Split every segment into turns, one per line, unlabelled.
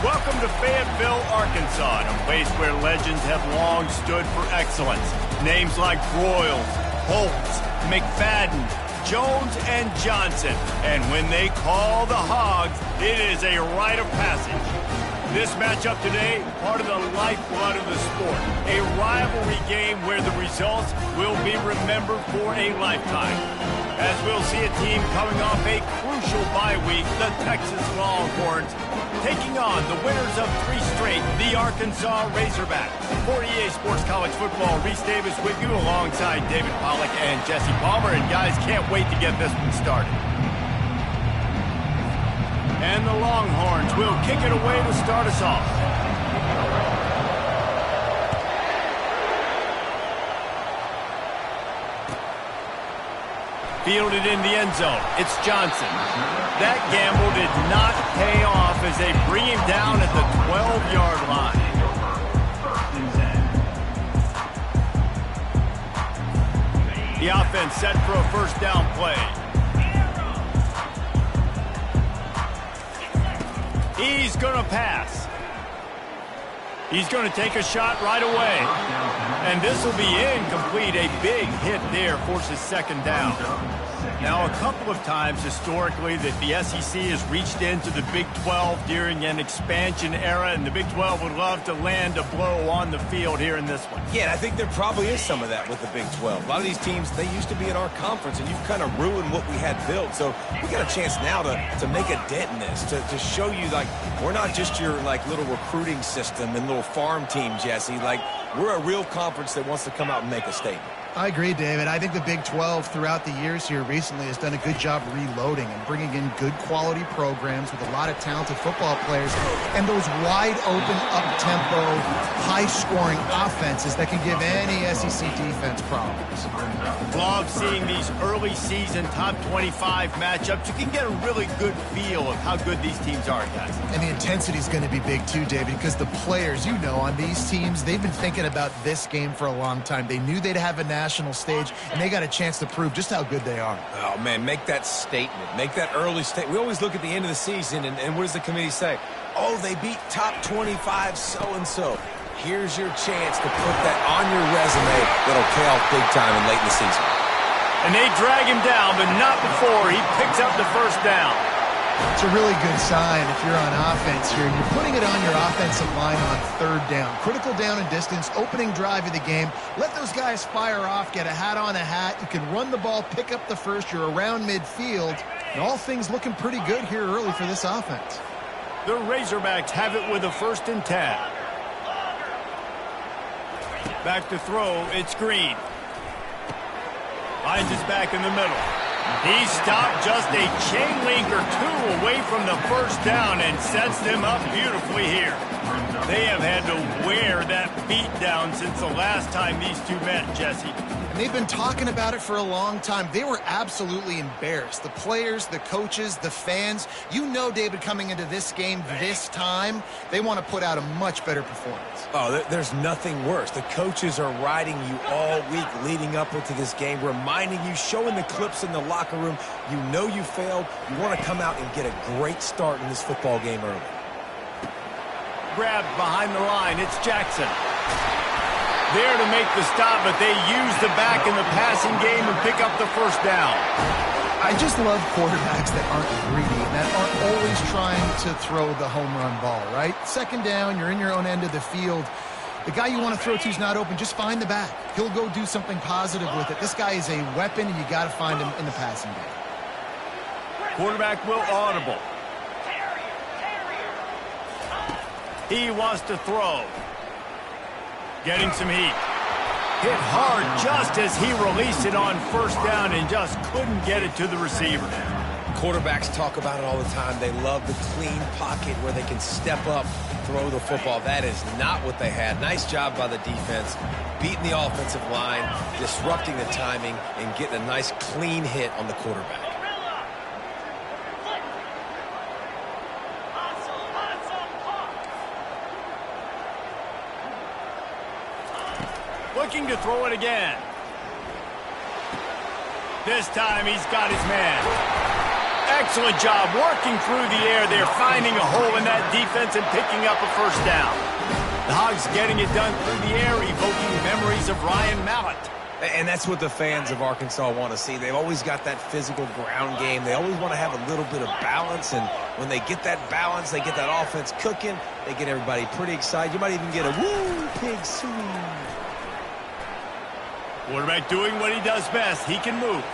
Welcome to Fayetteville, Arkansas, a place where legends have long stood for excellence. Names like Broyles, Holtz, McFadden, Jones, and Johnson. And when they call the Hogs, it is a rite of passage. This matchup today, part of the lifeblood of the sport. A rivalry game where the results will be remembered for a lifetime. As we'll see a team coming off a crucial bye week, the Texas Longhorns, taking on the winners of 3 straight, the Arkansas Razorbacks. For EA Sports College Football, Reese Davis with you alongside David Pollack and Jesse Palmer. And guys, can't wait to get this one started. And the Longhorns will kick it away to start us off. Fielded in the end zone. It's Johnson. That gamble did not pay off as they bring him down at the 12-yard line. The offense set for a first down play. He's going to pass. He's going to take a shot right away. And this will be incomplete. A big hit there forces second down. Now, a couple of times historically that the SEC has reached into the Big 12 during an expansion era, and the Big 12 would love to land a blow on the field here in this one.
Yeah, I think there probably is some of that with the Big 12. A lot of these teams, they used to be in our conference, and you've kind of ruined what we had built. So we got a chance now to make a dent in this, to show you, like, we're not just your, like, little recruiting system and little farm team, Jesse. Like, we're a real conference that wants to come out and make a statement.
I agree, David. I think the Big 12 throughout the years here recently has done a good job reloading and bringing in good quality programs with a lot of talented football players and those wide open, up-tempo, high-scoring offenses that can give any SEC defense problems.
Love seeing these early season top 25 matchups. You can get a really good feel of how good these teams are, guys.
And the intensity is going to be big too, David, because the players, you know, on these teams, they've been thinking about this game for a long time. They knew they'd have a national stage, and they got a chance to prove just how good they are.
Oh, man, make that statement. Make that early statement. We always look at the end of the season, and what does the committee say? Oh, they beat top 25 so-and-so. Here's your chance to put that on your resume that'll pay off big time and late in the season.
And they drag him down, but not before he picks up the first down.
It's a really good sign if you're on offense here. You're putting it on your offensive line on third down. Critical down and distance, opening drive of the game. Let those guys fire off, get a hat on a hat. You can run the ball, pick up the first. You're around midfield. And all things looking pretty good here early for this offense.
The Razorbacks have it with a 1st and 10. Back to throw, it's Green. Finds his back in the middle. He stopped just a chain link or 2 away from the first down and sets them up beautifully here. They have had to wear that beat down since the last time these two met, Jesse.
And they've been talking about it for a long time. They were absolutely embarrassed. The players, the coaches, the fans. You know, David, coming into this game this time, they want to put out a much better performance.
Oh, there's nothing worse. The coaches are riding you all week leading up into this game, reminding you, showing the clips in the locker room. You know you failed. You want to come out and get a great start in this football game early.
Grabbed behind the line. It's Jackson. There to make the stop, but they use the back in the passing game and pick up the first down.
I just love quarterbacks that aren't greedy, that aren't always trying to throw the home run ball, right? Second down, you're in your own end of the field. The guy you want to throw to is not open. Just find the back. He'll go do something positive with it. This guy is a weapon, and you got to find him in the passing game.
Quarterback will audible. He wants to throw. Getting some heat. Hit hard just as he released it on first down and just couldn't get it to the receiver.
Quarterbacks talk about it all the time. They love the clean pocket where they can step up, throw the football. That is not what they had. Nice job by the defense, beating the offensive line, disrupting the timing, and getting a nice clean hit on the quarterback.
Looking to throw it again. This time he's got his man. Excellent job working through the air there, finding a hole in that defense and picking up a first down. The Hogs getting it done through the air, evoking memories of Ryan Mallett.
And that's what the fans of Arkansas want to see. They've always got that physical ground game. They always want to have a little bit of balance, and when they get that balance, they get that offense cooking, they get everybody pretty excited. You might even get a woo, pig swing.
Quarterback doing what he does best. He can move.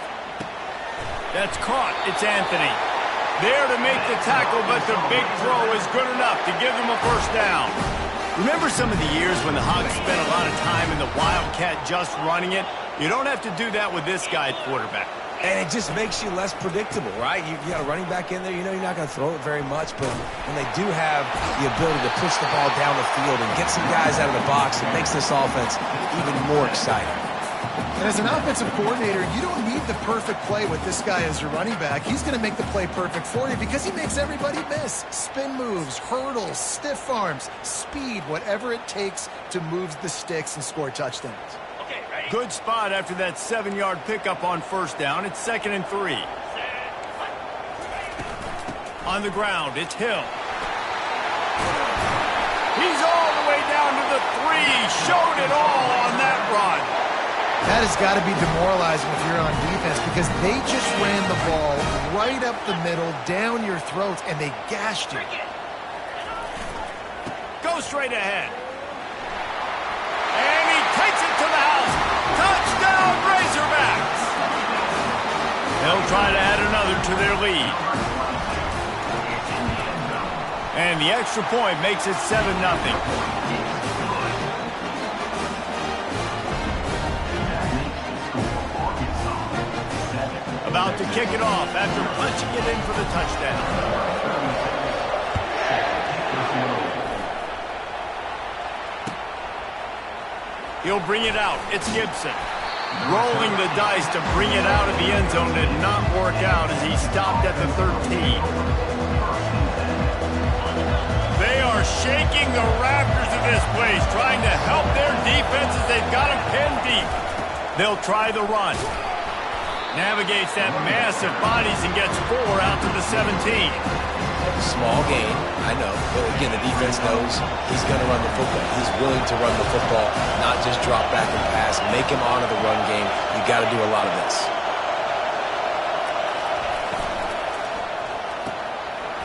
That's caught. It's Anthony. There to make the tackle, but the big throw is good enough to give them a first down. Remember some of the years when the Hogs spent a lot of time in the Wildcat just running it? You don't have to do that with this guy at quarterback.
And it just makes you less predictable, right? You got a running back in there. You know you're not going to throw it very much, but when they do have the ability to push the ball down the field and get some guys out of the box, it makes this offense even more exciting.
And as an offensive coordinator, you don't need the perfect play with this guy as your running back. He's going to make the play perfect for you because he makes everybody miss. Spin moves, hurdles, stiff arms, speed, whatever it takes to move the sticks and score touchdowns.
Good spot after that 7-yard pickup on first down. It's 2nd and 3. On the ground, it's Hill. He's all the way down to the 3. Showed it all on that run.
That has got to be demoralizing if you're on defense because they just ran the ball right up the middle, down your throats, and they gashed you.
Go straight ahead. And he takes it to the house. Touchdown, Razorbacks. They'll try to add another to their lead. And the extra point makes it 7-0. About to kick it off after punching it in for the touchdown. He'll bring it out. It's Gibson. Rolling the dice to bring it out of the end zone did not work out as he stopped at the 13. They are shaking the rafters of this place, trying to help their defense as they've got them pinned deep. They'll try the run. Navigates that mass of bodies and gets 4 out to the 17.
Small gain, I know. But again, the defense knows he's going to run the football. He's willing to run the football, not just drop back and pass. Make him honor the run game. You got to do a lot of this.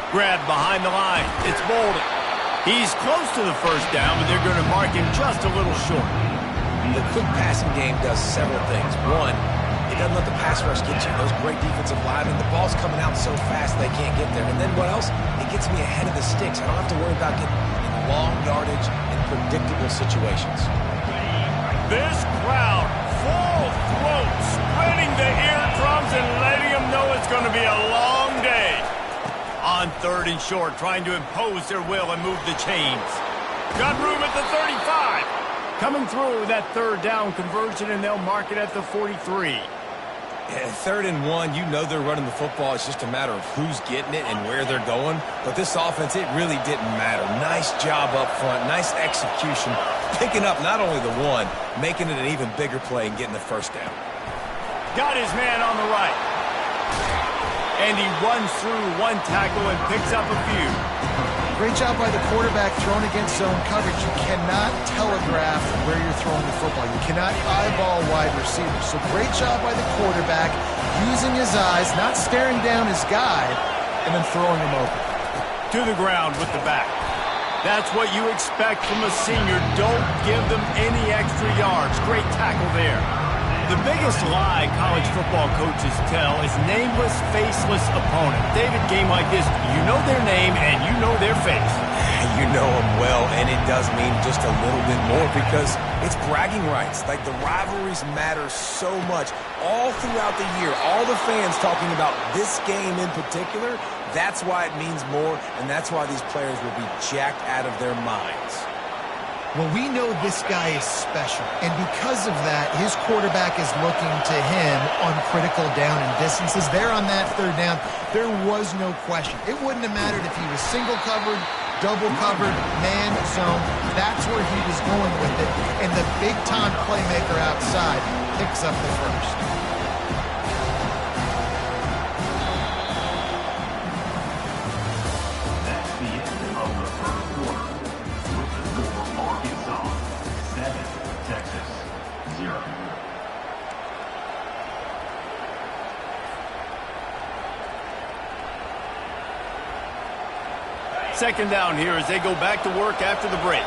Grab behind the line. It's Bolden. He's close to the first down, but they're going to mark him just a little short.
The quick passing game does several things. One, it doesn't let the pass rush get you. Those great defensive linemen, the ball's coming out so fast they can't get there. And then what else? It gets me ahead of the sticks. I don't have to worry about getting in long yardage and predictable situations.
This crowd, full throat, spreading the eardrums and letting them know it's going to be a long day. On 3rd and short, trying to impose their will and move the chains. Got room at the 35. Coming through that 3rd down conversion, and they'll mark it at the 43.
Yeah, 3rd and 1, you know they're running the football. It's just a matter of who's getting it and where they're going. But this offense, it really didn't matter. Nice job up front, nice execution. Picking up not only the 1, making it an even bigger play and getting the first down.
Got his man on the right. And he runs through 1 tackle and picks up a few.
Great job by the quarterback thrown against zone coverage. You cannot telegraph where you're throwing the football. You cannot eyeball wide receivers. So great job by the quarterback using his eyes, not staring down his guy, and then throwing him open.
To the ground with the back. That's what you expect from a senior. Don't give them any extra yards. Great tackle there. The biggest lie college football coaches tell is nameless, faceless opponent. David, game like this, you know their name and you know their face.
You know them well, and it does mean just a little bit more because it's bragging rights. Like, the rivalries matter so much. All throughout the year, all the fans talking about this game in particular, that's why it means more, and that's why these players will be jacked out of their minds.
Well, we know this guy is special, and because of that, his quarterback is looking to him on critical down and distances. There on that 3rd down, there was no question. It wouldn't have mattered if he was single covered, double covered, man zone. That's where he was going with it, and the big-time playmaker outside picks up the first.
second down here as they go back to work after the break.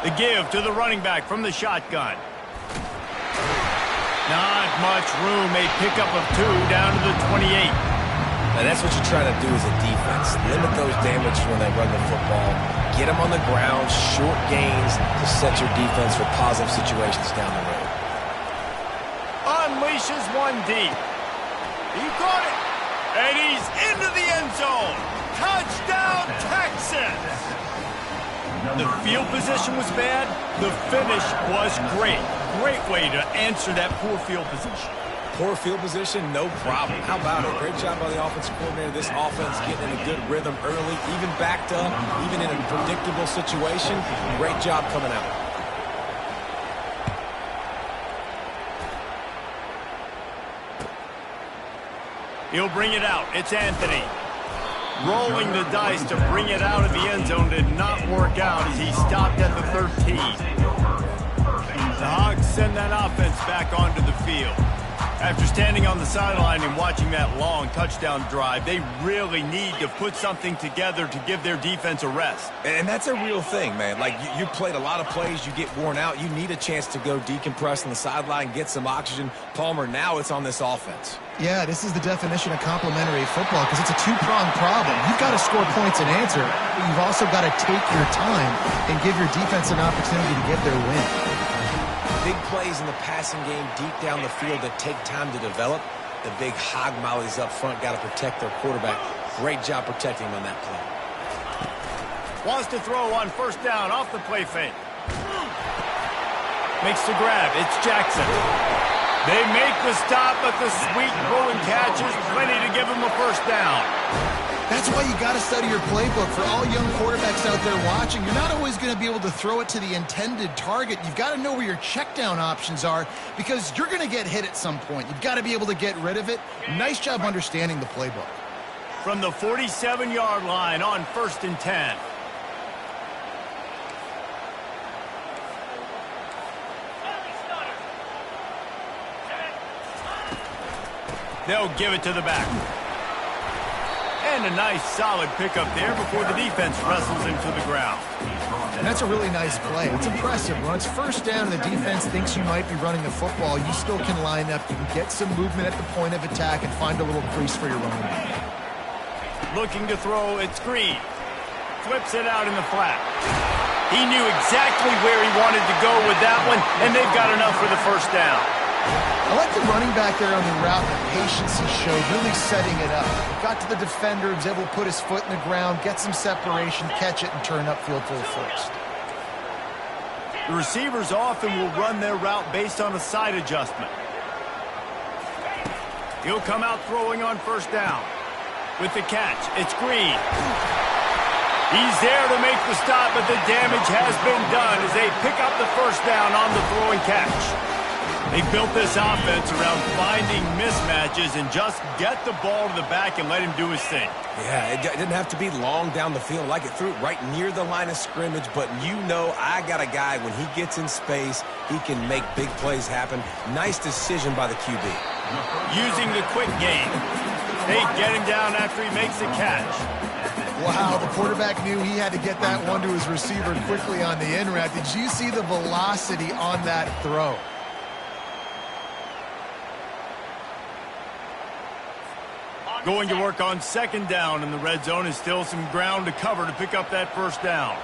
The give to the running back from the shotgun. Not much room. A pickup of 2 down to the 28.
Now that's what you're trying to do as a defense. Limit those damage when they run the football. Get them on the ground, short gains to set your defense for positive situations down the road.
Unleashes one deep. He caught it. And he's into the end zone. Touchdown, Texans! The field position was bad. The finish was great. Great way to answer that poor field position.
Poor field position, no problem. How about it? Great job by the offensive coordinator. This offense getting in a good rhythm early, even backed up, even in a predictable situation. Great job coming out.
He'll bring it out. It's Anthony. Rolling the dice to bring it out of the end zone did not work out as he stopped at the 13. The Hogs send that offense back onto the field. After standing on the sideline and watching that long touchdown drive, they really need to put something together to give their defense a rest.
And that's a real thing, man. Like, you played a lot of plays, you get worn out, you need a chance to go decompress on the sideline, get some oxygen. Palmer, now it's on this offense.
Yeah, this is the definition of complementary football because it's a two-pronged problem. You've got to score points and answer, but you've also got to take your time and give your defense an opportunity to get their win.
Big plays in the passing game deep down the field that take time to develop. The big hog mollies up front got to protect their quarterback. Great job protecting him on that play.
Wants to throw on first down off the play fake. Makes the grab. It's Jackson. They make the stop, but the sweet throw and catch is plenty to give him a first down.
That's why you got to study your playbook. For all young quarterbacks out there watching, you're not always going to be able to throw it to the intended target. You've got to know where your check down options are because you're going to get hit at some point. You've got to be able to get rid of it. Nice job understanding the playbook.
From the 47-yard line on 1st and 10. They'll give it to the back. And a nice solid pickup there before the defense wrestles him to the ground.
And that's a really nice play. It's impressive. When it's first down and the defense thinks you might be running the football, you still can line up. You can get some movement at the point of attack and find a little crease for your running back.
Looking to throw, it's Green. Flips it out in the flat. He knew exactly where he wanted to go with that one, and they've got enough for the first down.
I like the running back there on the route, the patience he showed, really setting it up. Got to the defender, was able to put his foot in the ground, get some separation, catch it, and turn upfield for the first.
The receivers often will run their route based on a side adjustment. He'll come out throwing on first down. With the catch, it's Green. He's there to make the stop, but the damage has been done as they pick up the first down on the throw and catch. They built this offense around finding mismatches and just get the ball to the back and let him do his thing.
Yeah, it didn't have to be long down the field. Like it threw it right near the line of scrimmage, but you know I got a guy, when he gets in space, he can make big plays happen. Nice decision by the QB.
Using the quick game. They get him down after he makes the catch.
Wow, the quarterback knew he had to get that one to his receiver quickly on the in route. Did you see the velocity on that throw?
Going to work on second down in the red zone is still some ground to cover to pick up that first down.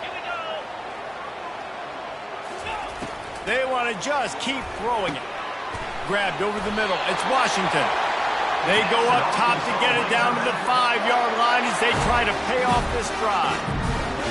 Here we go. They want to just keep throwing it. Grabbed over the middle. It's Washington. They go up top to get it down to the 5-yard line as they try to pay off this drive.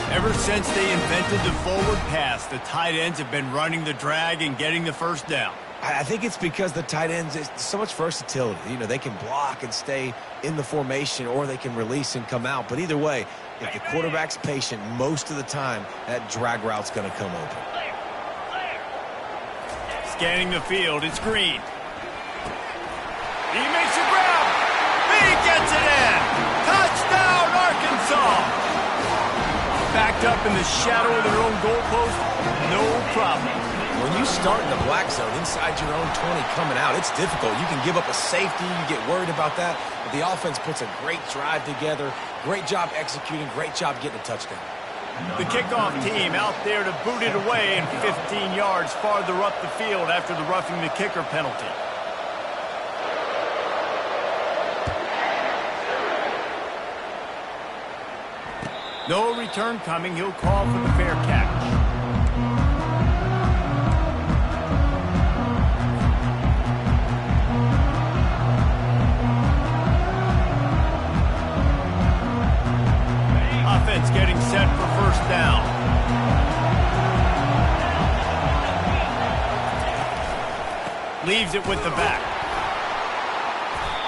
Ever since they invented the forward pass, the tight ends have been running the drag and getting the first down.
I think it's because the tight ends, it's so much versatility. You know, they can block and stay in the formation, or they can release and come out. But either way, if the quarterback's patient, most of the time, that drag route's going to come open.
Scanning the field, it's Green. He makes a grab. He gets it in. Touchdown, Arkansas. tucked up in the shadow of their own goalpost, no problem.
When you start in the black zone inside your own 20 coming out, it's difficult. You can give up a safety. You get worried about that. But the offense puts a great drive together. Great job executing. Great job getting a touchdown.
The kickoff team out there to boot it away and 15 yards farther up the field after the roughing the kicker penalty. No return coming. He'll call for the fair catch. Offense getting set for first down. Leaves it with the back.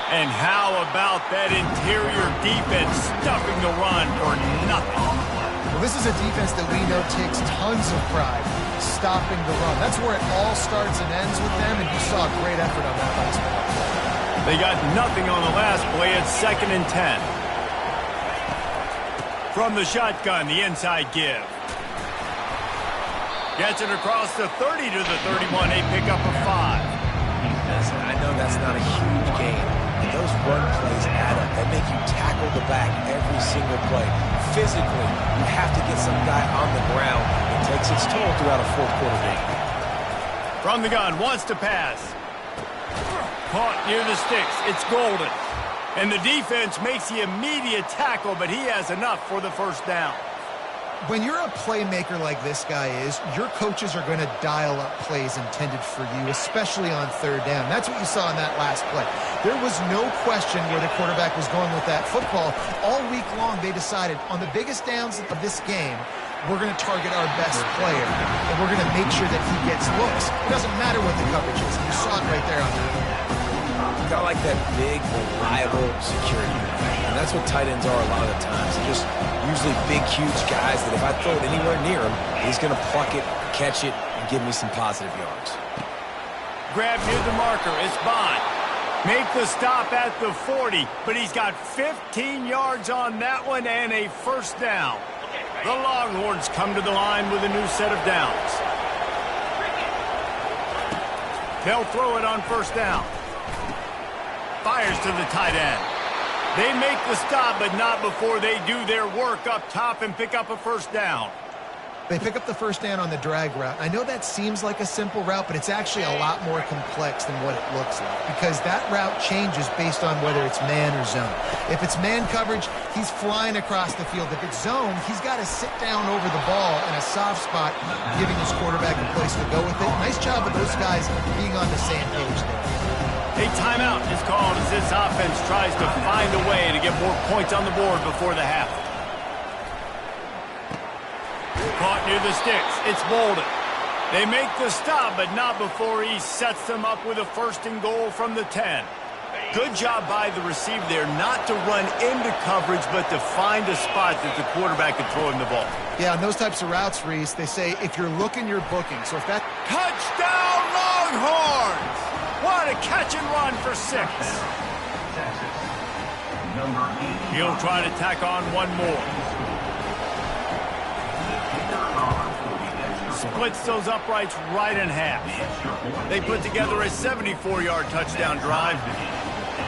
And how about that interior defense stuffing the run for nothing?
Well, this is a defense that we know takes tons of pride stopping the run. That's where it all starts and ends with them, and you saw a great effort on that last play.
They got nothing on the last play. It's 2nd and 10. From the shotgun, the inside give. Gets it across the 30 to the 31. They pick up a 5.
Listen, I know that's not a huge gain. But those run plays add up. They make you tackle the back every single play. Physically, you have to get some guy on the ground. It takes its toll throughout a fourth-quarter game.
From the gun, wants to pass. Caught near the sticks. It's Golden. And the defense makes the immediate tackle, but he has enough for the first down.
When you're a playmaker like this guy is, your coaches are going to dial up plays intended for you, especially on third down. That's what you saw in that last play. There was no question where the quarterback was going with that football. All week long, they decided on the biggest downs of this game, we're going to target our best player, and we're going to make sure that he gets looks. It doesn't matter what the coverage is. You saw it right there on that.
Got like that big, reliable security. And that's what tight ends are a lot of the times. They're just usually big, huge guys that if I throw it anywhere near him, he's going to pluck it, catch it, and give me some positive yards.
Grab near the marker. It's Bond. Make the stop at the 40, but he's got 15 yards on that one and a first down. The Longhorns come to the line with a new set of downs. They'll throw it on first down. Fires to the tight end. They make the stop, but not before they do their work up top and pick up a first down.
They pick up the first down on the drag route. I know that seems like a simple route, but it's actually a lot more complex than what it looks like because that route changes based on whether it's man or zone. If it's man coverage, he's flying across the field. If it's zone, he's got to sit down over the ball in a soft spot, giving his quarterback a place to go with it. Nice job of those guys being on the same page there.
A timeout is called as this offense tries to find a way to get more points on the board before the half. Caught near the sticks. It's Bolden. They make the stop, but not before he sets them up with a 1st and goal from the 10. Good job by the receiver there not to run into coverage, but to find a spot that the quarterback can throw him the ball.
Yeah, on those types of routes, Reese, they say if you're looking, you're booking. So if that...
Touchdown, Longhorns! What a catch and run for 6. He'll try to tack on one more. Splits those uprights right in half. They put together a 74-yard touchdown drive,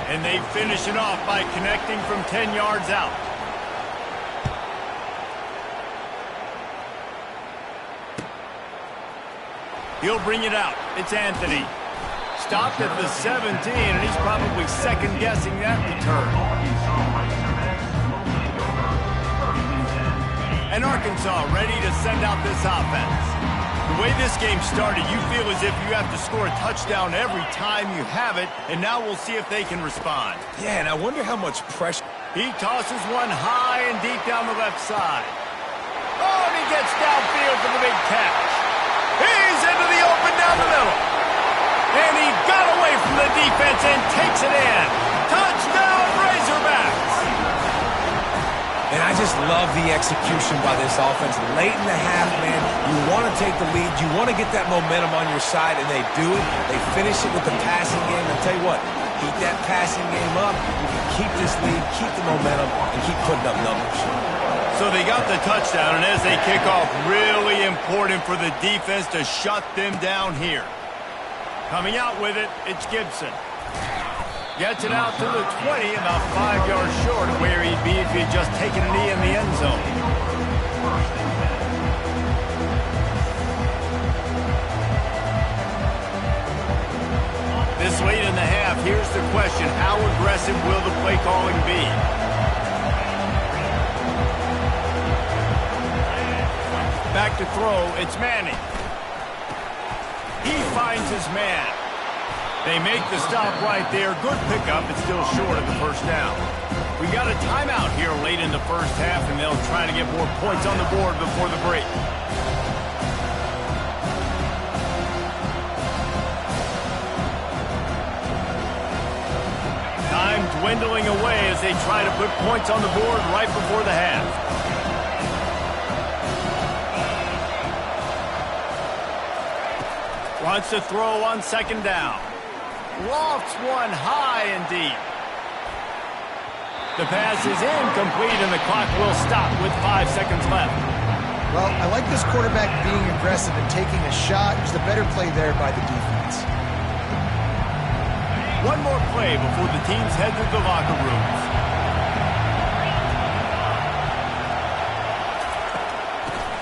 and they finish it off by connecting from 10 yards out. He'll bring it out. It's Anthony. Stopped at the 17, and he's probably second-guessing that return. And Arkansas ready to send out this offense. The way this game started, you feel as if you have to score a touchdown every time you have it, and now we'll see if they can respond.
Yeah, and I wonder how much pressure...
He tosses one high and deep down the left side. Oh, and he gets downfield for the big catch. He's into the open down the middle. And he got away from the defense and takes it in. Touchdown, Razorbacks!
And I just love the execution by this offense. Late in the half, man, you want to take the lead. You want to get that momentum on your side, and they do it. They finish it with the passing game. I'll tell you what, keep that passing game up. You can keep this lead, keep the momentum, and keep putting up numbers.
So they got the touchdown, and as they kick off, really important for the defense to shut them down here. Coming out with it, it's Gibson. Gets it out to the 20, about 5 yards short of where he'd be if he'd just taken a knee in the end zone. This late in the half, here's the question: how aggressive will the play calling be? Back to throw, it's Manning. He finds his man. They make the stop right there. Good pickup, but still short of the first down. We got a timeout here late in the first half, and they'll try to get more points on the board before the break. Time dwindling away as they try to put points on the board right before the half. Wants to throw on second down. Lofts one high and deep. The pass is incomplete, and the clock will stop with 5 seconds left.
Well, I like this quarterback being aggressive and taking a shot. It was the better play there by the defense.
One more play before the teams head to the locker rooms.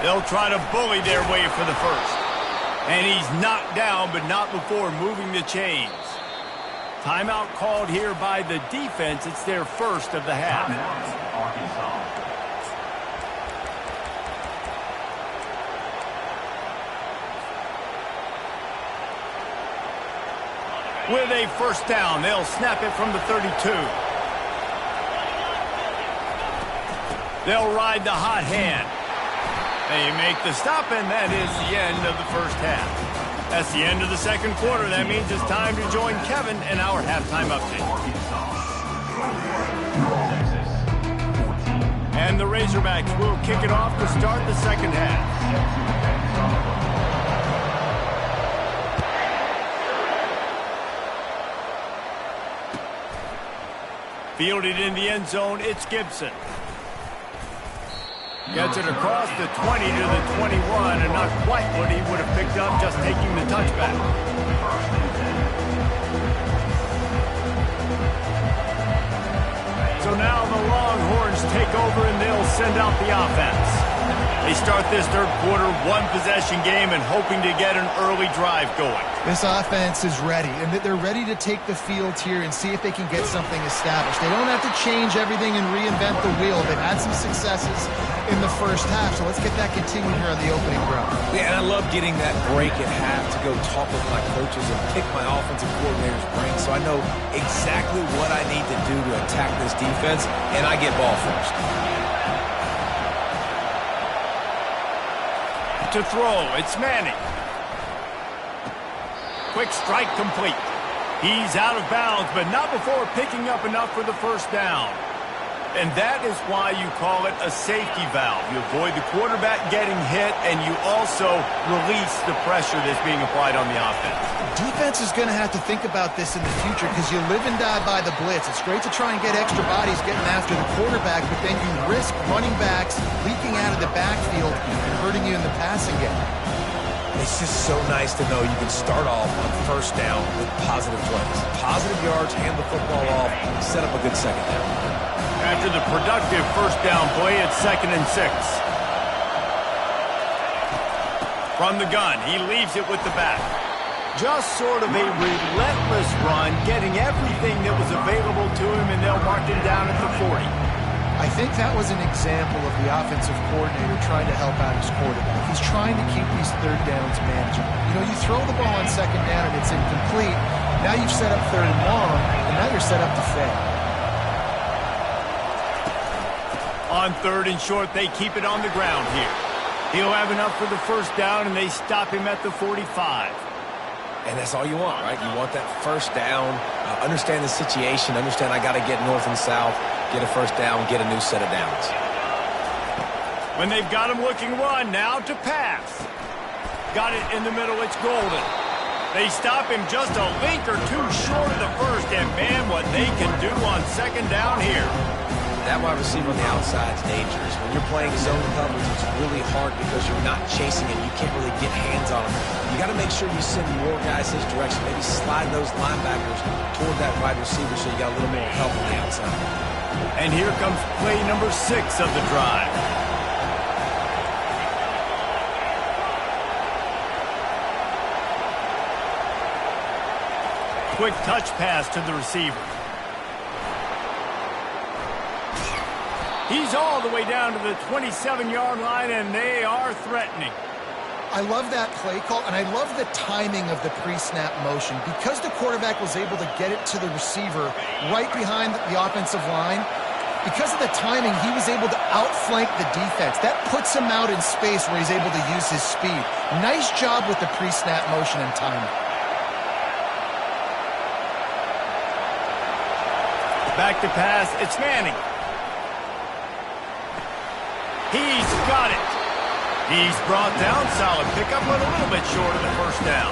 They'll try to bully their way for the first. And he's knocked down, but not before moving the chains. Timeout called here by the defense. It's their first of the half. With a first down, they'll snap it from the 32. They'll ride the hot hand. They make the stop, and that is the end of the first half. That's the end of the second quarter. That means it's time to join Kevin in our halftime update. And the Razorbacks will kick it off to start the second half. Fielded in the end zone, it's Gibson. Gets it across the 20 to the 21, and not quite what he would have picked up just taking the touchback. So now the Longhorns take over, and they'll send out the offense. They start this third quarter one-possession game and hoping to get an early drive going.
This offense is ready, and they're ready to take the field here and see if they can get something established. They don't have to change everything and reinvent the wheel. They've had some successes in the first half, so let's get that continuing here on the opening drive.
Yeah, and I love getting that break at half to go talk with my coaches and pick my offensive coordinator's brain so I know exactly what I need to do to attack this defense, and I get ball first.
To throw, it's Manning. Quick strike complete. He's out of bounds, but not before picking up enough for the first down. And that is why you call it a safety valve. You avoid the quarterback getting hit, and you also release the pressure that's being applied on the offense.
Defense is going to have to think about this in the future because you live and die by the blitz. It's great to try and get extra bodies getting after the quarterback, but then you risk running backs leaking out of the backfield and hurting you in the passing game.
It's just so nice to know you can start off on first down with positive plays. Positive yards, hand the football off, set up a good second down.
After the productive first down play, it's 2nd and 6. From the gun, he leaves it with the back. Just sort of a relentless run, getting everything that was available to him, and they'll mark him down at the 40.
I think that was an example of the offensive coordinator trying to help out his quarterback. He's trying to keep these third downs manageable. You know, you throw the ball on second down and it's incomplete. Now you've set up third and long, and now you're set up to fail.
On third and short, they keep it on the ground here. He'll have enough for the first down, and they stop him at the 45.
And that's all you want, right? You want that first down, understand the situation, understand I got to get north and south, get a first down, get a new set of downs.
When they've got him looking run, now to pass. Got it in the middle, it's Golden. They stop him just a link or two short of the first, and man, what they can do on second down here.
that wide receiver on the outside is dangerous. When you're playing zone coverage, it's really hard because you're not chasing him. You can't really get hands on him. You got to make sure you send more guys his direction. Maybe slide those linebackers toward that wide receiver so you got a little more help on the outside.
And here comes play number 6 of the drive. Quick touch pass to the receiver. He's all the way down to the 27-yard line, and they are threatening.
I love that play call, and I love the timing of the pre-snap motion. Because the quarterback was able to get it to the receiver right behind the offensive line, because of the timing, he was able to outflank the defense. That puts him out in space where he's able to use his speed. Nice job with the pre-snap motion and timing.
Back to pass, it's Manning. He's got it. He's brought down, solid pickup, but a little bit short of the first down.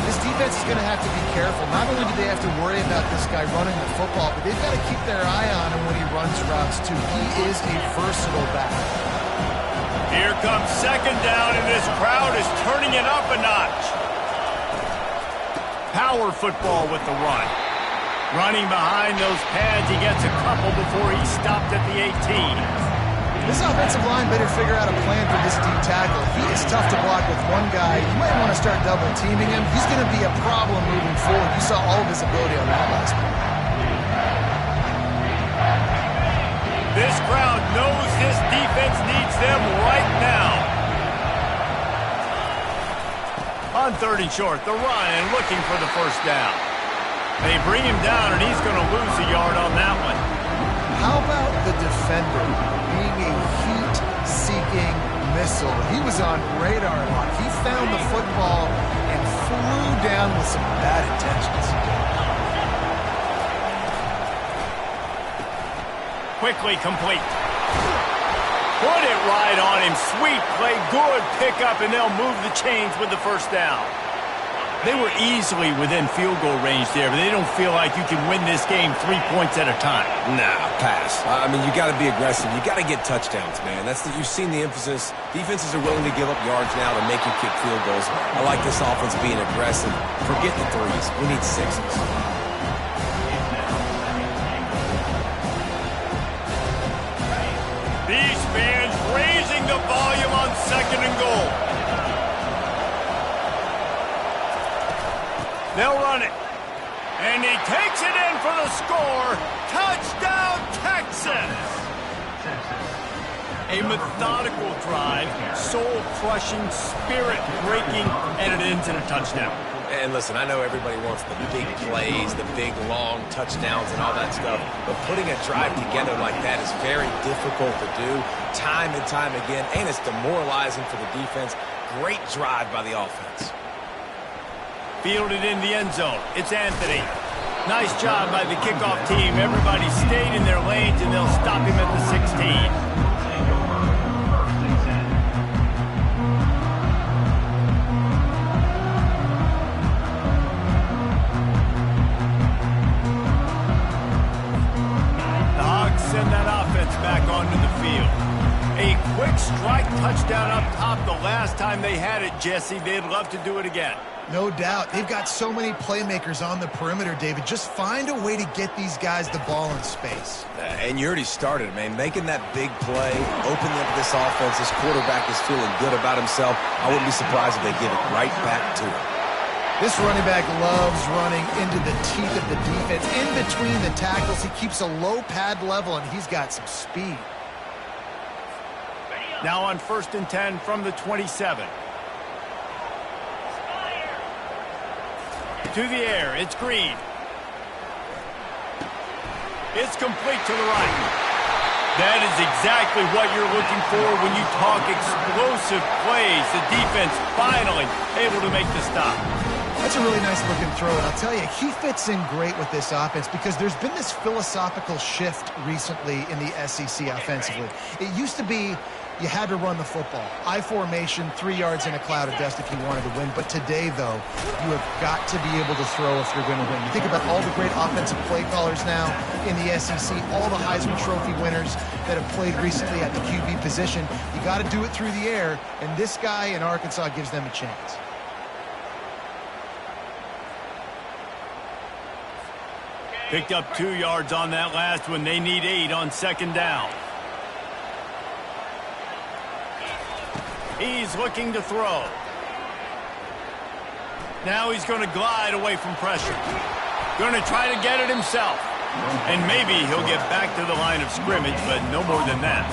This defense is going to have to be careful. Not only do they have to worry about this guy running the football, but they've got to keep their eye on him when he runs routes, too. He is a versatile back.
Here comes second down, and this crowd is turning it up a notch. Power football with the run. Running behind those pads, he gets a couple before he's stopped at the 18.
This offensive line better figure out a plan for this deep tackle. He is tough to block with one guy. You might want to start double-teaming him. He's going to be a problem moving forward. You saw all of his ability on that last one.
This crowd knows this defense needs them right now. On 3rd and short, the run and looking for the first down. They bring him down, and he's going to lose a yard on that one.
How about the defender being a heat-seeking missile? He was on radar lock. He found the football and flew down with some bad intentions.
Quickly complete. Put it right on him. Sweet play, good pickup, and they'll move the chains with the first down. They were easily within field goal range there, but they don't feel like you can win this game 3 points at a time.
Nah, pass. I mean, you got to be aggressive. You got to get touchdowns, man. You've seen the emphasis. Defenses are willing to give up yards now to make you kick field goals. I like this offense being aggressive. Forget the threes. We need sixes.
These fans raising the volume on 2nd and goal. They'll run it. And he takes it in for the score. Touchdown, Texas! A methodical drive, soul-crushing, spirit-breaking, and it ends in a touchdown.
And listen, I know everybody wants the big plays, the big, long touchdowns and all that stuff, but putting a drive together like that is very difficult to do time and time again, and it's demoralizing for the defense. Great drive by the offense.
Fielded in the end zone. It's Anthony. Nice job by the kickoff team. Everybody stayed in their lanes, and they'll stop him at the 16. The Hogs send that offense back onto the field. A quick strike touchdown up top the last time they had it, Jesse. They'd love to do it again.
No doubt. They've got so many playmakers on the perimeter, David. Just find a way to get these guys the ball in space.
And you already started, man. Making that big play, opening up this offense. This quarterback is feeling good about himself. I wouldn't be surprised if they give it right back to him.
This running back loves running into the teeth of the defense. In between the tackles, he keeps a low pad level, and he's got some speed.
Now on 1st and 10 from the 27. To the air, it's Green. It's complete to the right. That is exactly what you're looking for when you talk explosive plays. The defense finally able to make the stop.
That's That's a really nice looking throw, and I'll tell you, he fits in great with this offense because there's been this philosophical shift recently in the SEC offensively. It used to be you had to run the football. I formation, 3 yards in a cloud of dust if you wanted to win. But today, though, you have got to be able to throw if you're going to win. You think about all the great offensive play callers now in the SEC, all the Heisman Trophy winners that have played recently at the QB position. You got to do it through the air, and this guy in Arkansas gives them a chance.
Picked up 2 yards on that last one. They need 8 on second down. He's looking to throw. Now he's going to glide away from pressure. Going to try to get it himself. And maybe he'll get back to the line of scrimmage, but no more than that.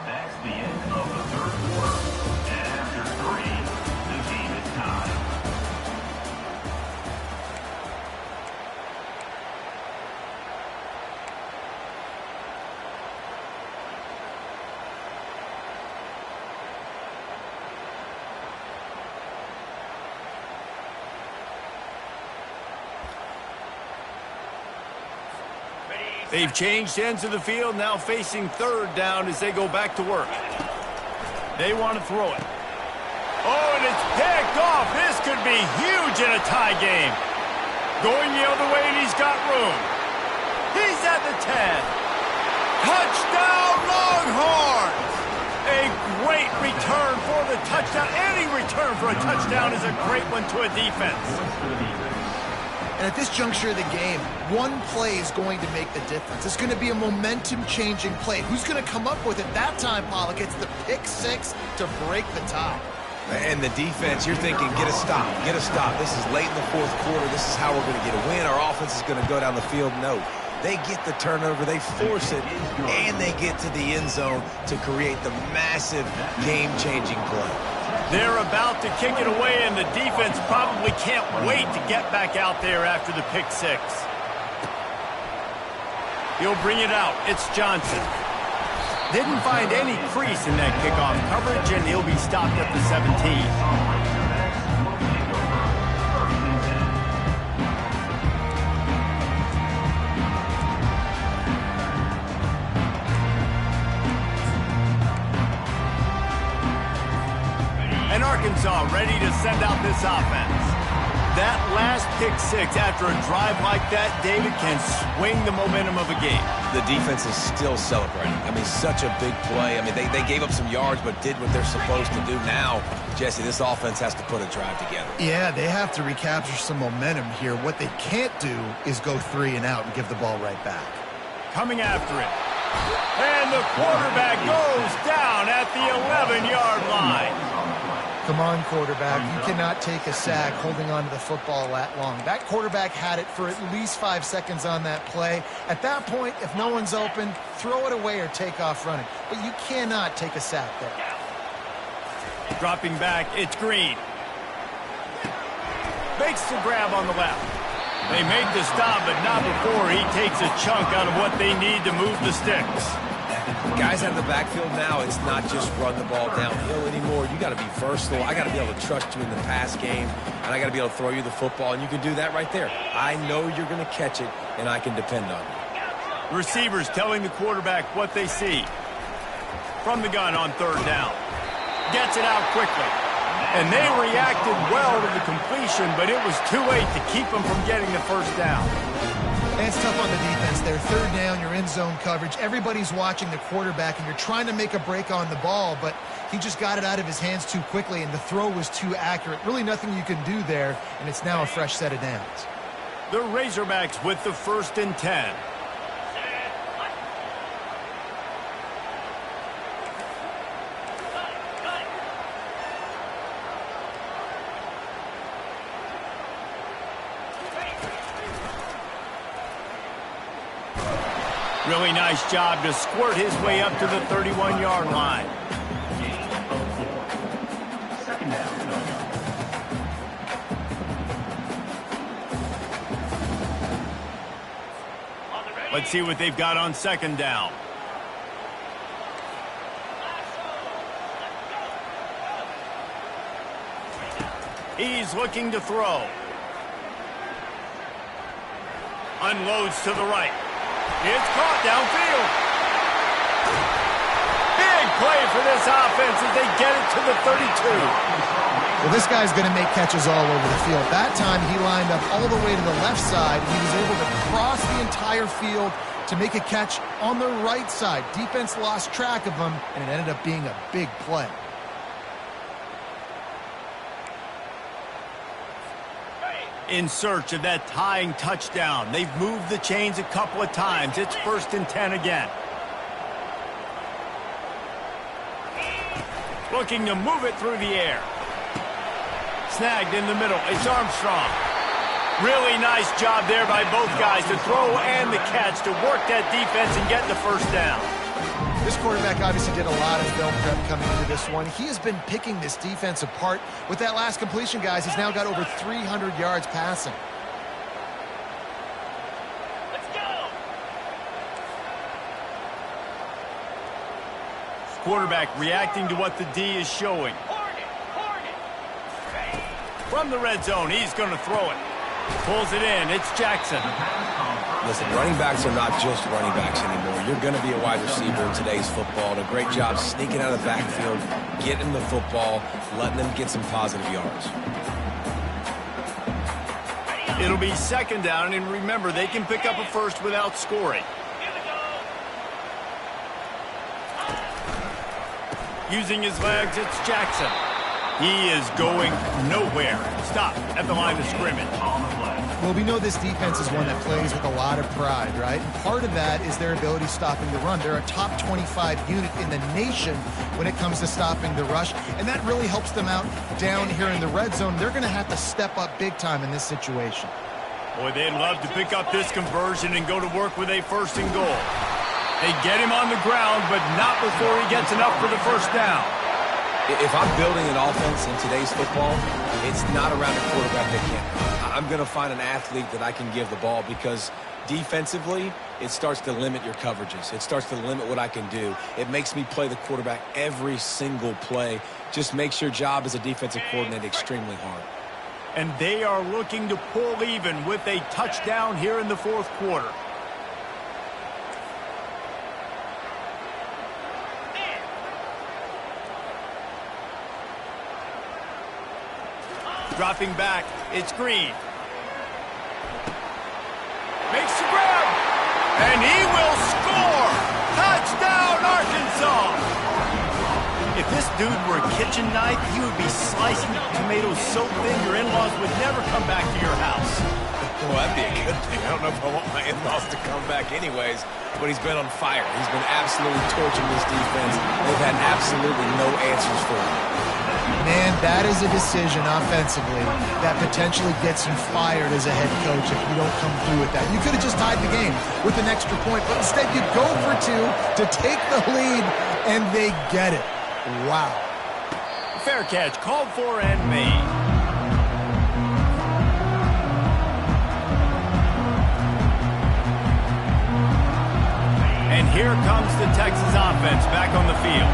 That's the end of the third quarter. And after 3, the game is tied.
They've changed ends of the field, now facing third down as they go back to work. They want to throw it. Oh, and it's picked off. This could be huge in a tie game. Going the other way, and he's got room. He's at the 10. Touchdown, Longhorns! A great return for the touchdown. Any return for a touchdown is a great one to a defense.
And at this juncture of the game, one play is going to make the difference. It's going to be a momentum-changing play. Who's going to come up with it that time, Pollock? It's the pick 6 to break the tie.
And the defense, you're thinking, get a stop, get a stop. This is late in the fourth quarter. This is how we're going to get a win. Our offense is going to go down the field. No. They get the turnover, they force it, and they get to the end zone to create the massive game-changing play.
They're about to kick it away, and the defense probably can't wait to get back out there after the pick 6. He'll bring it out. It's Johnson. Didn't find any crease in that kickoff coverage, and he'll be stopped at the 17. And Arkansas ready to send out this offense. That last pick 6 after a drive like that, David, can swing the momentum of a game.
The defense is still celebrating. I mean, such a big play. I mean, they gave up some yards but did what they're supposed to do. Now, Jesse, this offense has to put a drive together.
Yeah, they have to recapture some momentum here. What they can't do is go 3 and out and give the ball right back.
Coming after it. And the quarterback goes down at the 11-yard line.
Come on, quarterback. You cannot take a sack holding on to the football that long. That quarterback had it for at least 5 seconds on that play. At that point, if no one's open, throw it away or take off running. But you cannot take a sack there.
Dropping back, it's Green. Makes the grab on the left. They make the stop, but not before he takes a chunk out of what they need to move the sticks.
Guys out of the backfield now, it's not just run the ball downhill anymore. You got to be versatile. I got to be able to trust you in the pass game, and I got to be able to throw you the football, and you can do that right there. I know you're going to catch it, and I can depend on you.
Receivers telling the quarterback what they see. From the gun on third down. Gets it out quickly. And they reacted well to the completion, but it was too late to keep them from getting the first down.
And it's tough on the defense there. Third down, you're in zone coverage. Everybody's watching the quarterback, and you're trying to make a break on the ball, but he just got it out of his hands too quickly, and the throw was too accurate. Really nothing you can do there, and it's now a fresh set of downs.
The Razorbacks with the 1st and 10. Really nice job to squirt his way up to the 31-yard line. Let's see what they've got on second down. He's looking to throw. Unloads to the right. It's caught downfield. Big play for this offense as they get it to the 32.
Well, this guy's going to make catches all over the field. That time he lined up all the way to the left side. He was able to cross the entire field to make a catch on the right side. Defense lost track of him, and it ended up being a big play.
In search of that tying touchdown. They've moved the chains a couple of times. It's 1st and 10 again. Looking to move it through the air. Snagged in the middle. It's Armstrong. Really nice job there by both guys to throw and the catch to work that defense and get the first down.
This quarterback obviously did a lot of film prep coming into this one. He has been picking this defense apart. With that last completion, guys, he's now got over 300 yards passing.
Let's go! Quarterback reacting to what the D is showing. From the red zone, he's going to throw it. Pulls it in. It's Jackson.
Listen, running backs are not just running backs anymore. You're going to be a wide receiver in today's football. And a great job sneaking out of the backfield, getting the football, letting them get some positive yards.
It'll be second down, and remember, they can pick up a first without scoring. Using his legs, it's Jackson. He is going nowhere. Stop at the line of scrimmage.
Well, we know this defense is one that plays with a lot of pride, right? And part of that is their ability stopping the run. They're a top 25 unit in the nation when it comes to stopping the rush, and that really helps them out down here in the red zone. They're going to have to step up big time in this situation.
Boy, they'd love to pick up this conversion and go to work with a 1st and goal. They get him on the ground, but not before he gets enough for the first down.
If I'm building an offense in today's football, it's not around a quarterback that can't. I'm going to find an athlete that I can give the ball because defensively, it starts to limit your coverages. It starts to limit what I can do. It makes me play the quarterback every single play. Just makes your job as a defensive coordinator extremely hard.
And they are looking to pull even with a touchdown here in the 4th quarter. Dropping back, it's Green. Makes the grab, and he will score! Touchdown, Arkansas! If this dude were a kitchen knife, he would be slicing tomatoes so thin your in-laws would never come back to your house.
Well, that'd be a good thing. I don't know if I want my in-laws to come back anyways, but he's been on fire. He's been absolutely torching this defense. They've had absolutely no answers for him.
Man, that is a decision offensively that potentially gets you fired as a head coach if you don't come through with that. You could have just tied the game with an extra point, but instead you go for 2 to take the lead, and they get it. Wow.
Fair catch, called for and made. And here comes the Texas offense back on the field.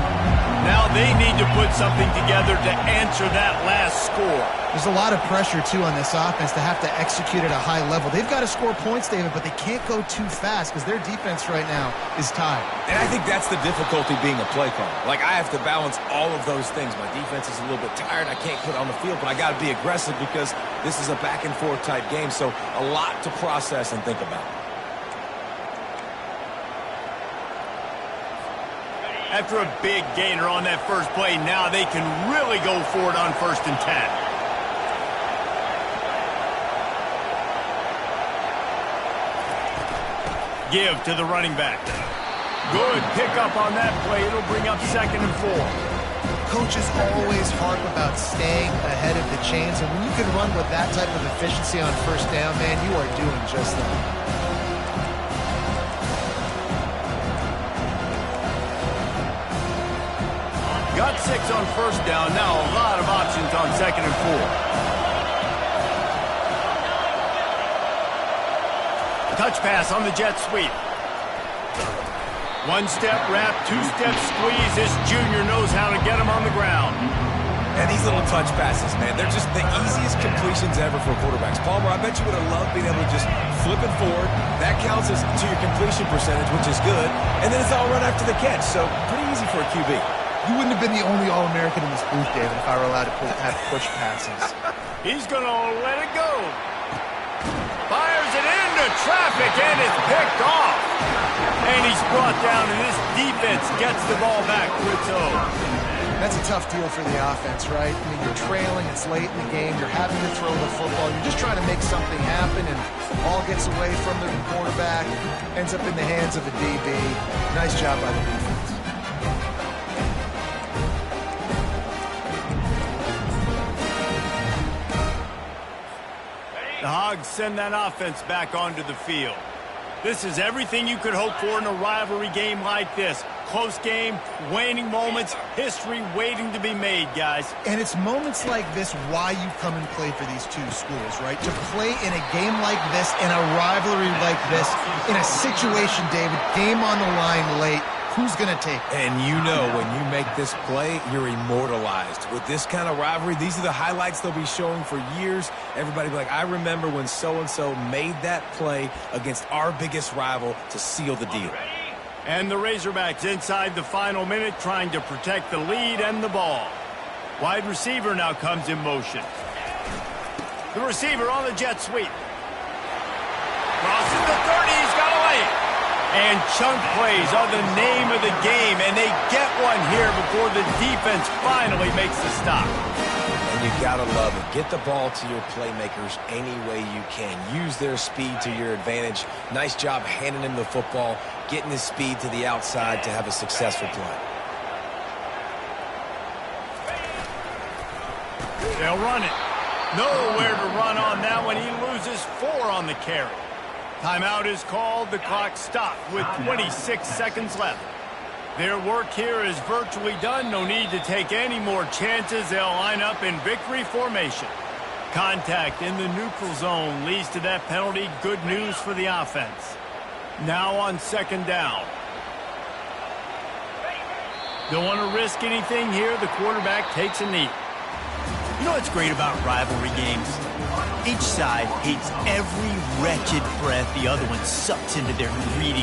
Now they need to put something together to answer that last score.
There's a lot of pressure, too, on this offense to have to execute at a high level. They've got to score points, David, but they can't go too fast because their defense right now is tired.
And I think that's the difficulty being a play caller. Like, I have to balance all of those things. My defense is a little bit tired. I can't put it on the field, but I got to be aggressive because this is a back-and-forth type game, so a lot to process and think about.
After a big gainer on that first play, now they can really go for it on 1st and 10. Give to the running back. Good pickup on that play. It'll bring up 2nd and 4.
Coaches always harp about staying ahead of the chains, and when you can run with that type of efficiency on 1st down, man, you are doing just that.
Got 6 on 1st down. Now a lot of options on 2nd and 4. Touch pass on the jet sweep. One-step wrap, two-step squeeze. This junior knows how to get him on the ground.
And these little touch passes, man, they're just the easiest completions ever for quarterbacks. Palmer, I bet you would have loved being able to just flip it forward. That counts as to your completion percentage, which is good. And then it's all run after the catch, so pretty easy for a QB.
You wouldn't have been the only All-American in this booth, David, if I were allowed to have push passes.
He's going to let it go. Fires it into traffic, and it's picked off. And he's brought down, and this defense gets the ball back to its own.
That's a tough deal for the offense, right? I mean, you're trailing, it's late in the game, you're having to throw the football, you're just trying to make something happen, and ball gets away from the quarterback, ends up in the hands of a DB. Nice job by the defense.
The Hogs send that offense back onto the field. This is everything you could hope for in a rivalry game like this. Close game, waning moments, history waiting to be made, guys.
And it's moments like this why you come and play for these two schools, right? To play in a game like this, in a rivalry like this, in a situation, David, game on the line late, who's going to take it?
And you know when you make this play, you're immortalized. With this kind of rivalry, these are the highlights they'll be showing for years. Everybody will be like, I remember when so-and-so made that play against our biggest rival to seal the deal.
And the Razorbacks inside the final minute trying to protect the lead and the ball. Wide receiver now comes in motion. The receiver on the jet sweep. Crosses the 30, he's got away. And chunk plays are the name of the game, and they get one here before the defense finally makes the stop.
And you gotta love it. Get the ball to your playmakers any way you can. Use their speed to your advantage. Nice job handing him the football, getting his speed to the outside to have a successful play.
They'll run it. Nowhere to run on that one. He loses 4 on the carry. Timeout is called. The clock stopped with 26 seconds left. Their work here is virtually done. No need to take any more chances. They'll line up in victory formation. Contact in the neutral zone leads to that penalty. Good news for the offense. Now on second down. Don't want to risk anything here. The quarterback takes a knee.
You know what's great about rivalry games? Each side hates every wretched breath the other one sucks into their greedy